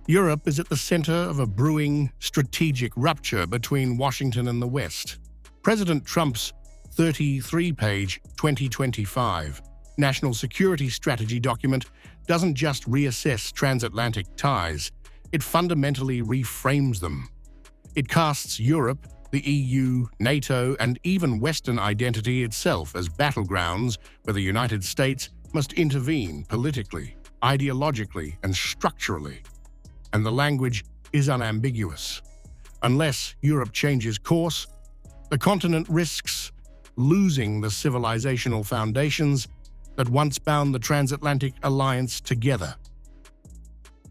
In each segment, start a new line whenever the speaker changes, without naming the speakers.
Europe is at the center of a brewing strategic rupture between Washington and the West. President Trump's 33-page 2025 National Security Strategy document doesn't just reassess transatlantic ties, it fundamentally reframes them. It casts Europe, the EU, NATO, and even Western identity itself as battlegrounds where the United States must intervene politically, ideologically, and structurally. And the language is unambiguous. Unless Europe changes course, the continent risks losing the civilizational foundations that once bound the transatlantic alliance together.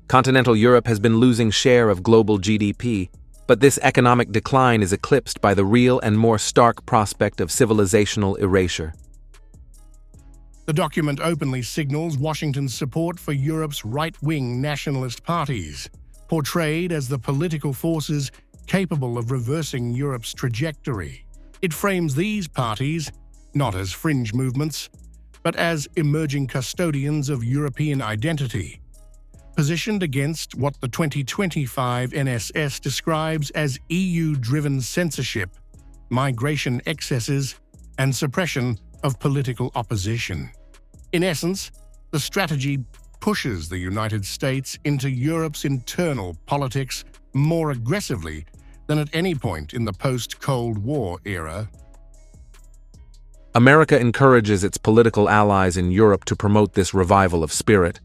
Continental Europe has been losing share of global GDP, but this economic decline is eclipsed by the real and more stark prospect of civilizational erasure.
The document openly signals Washington's support for Europe's right-wing nationalist parties, portrayed as the political forces capable of reversing Europe's trajectory. It frames these parties not as fringe movements, but as emerging custodians of European identity, positioned against what the 2025 NSS describes as EU-driven censorship, migration excesses, and suppression of political opposition. In essence, the strategy pushes the United States into Europe's internal politics more aggressively than at any point in the post-Cold War era.
America encourages its political allies in Europe to promote this revival of spirit.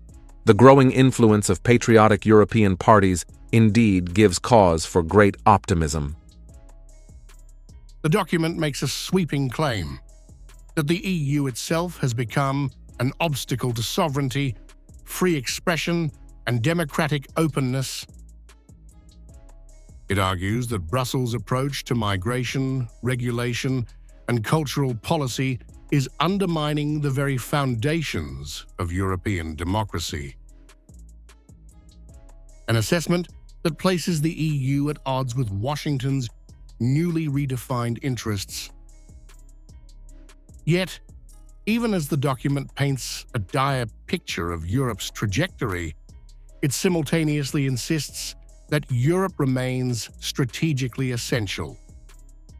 The growing influence of patriotic European parties indeed gives cause for great optimism.
The document makes a sweeping claim that the EU itself has become an obstacle to sovereignty, free expression, and democratic openness. It argues that Brussels' approach to migration, regulation, and cultural policy is undermining the very foundations of European democracy. An assessment that places the EU at odds with Washington's newly redefined interests. Yet, even as the document paints a dire picture of Europe's trajectory, it simultaneously insists that Europe remains strategically essential.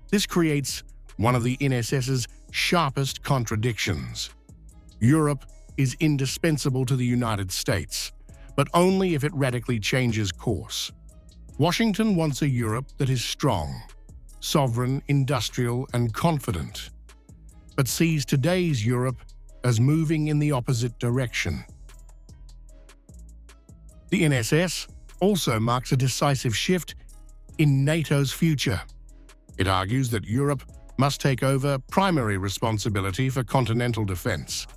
This creates one of the NSS's sharpest contradictions. Europe is indispensable to the United States, but only if it radically changes course. Washington wants a Europe that is strong, sovereign, industrial, and confident, but sees today's Europe as moving in the opposite direction. The NSS also marks a decisive shift in NATO's future. It argues that Europe must take over primary responsibility for continental defense,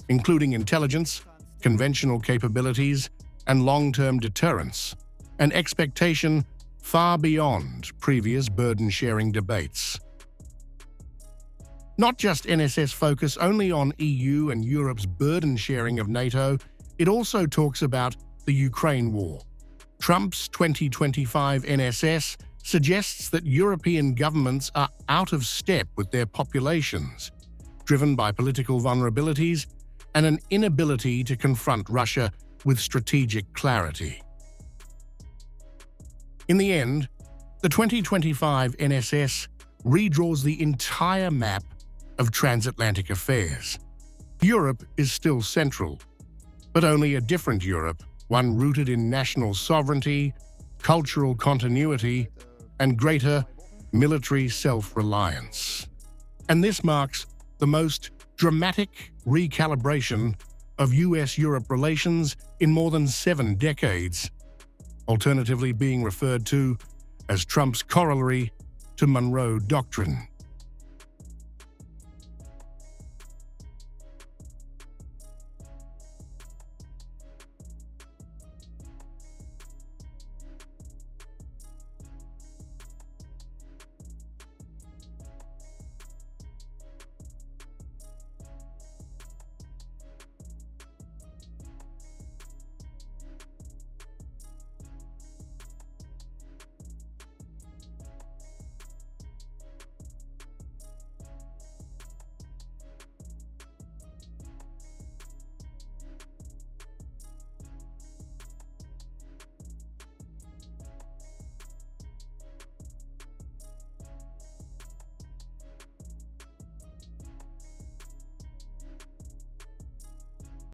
including intelligence, conventional capabilities, and long-term deterrence, an expectation far beyond previous burden-sharing debates. Not just NSS focus only on EU and Europe's burden sharing of NATO, it also talks about the Ukraine war. Trump's 2025 NSS suggests that European governments are out of step with their populations, driven by political vulnerabilities and an inability to confront Russia with strategic clarity. In the end, the 2025 NSS redraws the entire map of transatlantic affairs. Europe is still central, but only a different Europe, one rooted in national sovereignty, cultural continuity, and greater military self-reliance. And this marks the most dramatic recalibration of US-Europe relations in more than 7 decades, alternatively being referred to as Trump's corollary to Monroe Doctrine.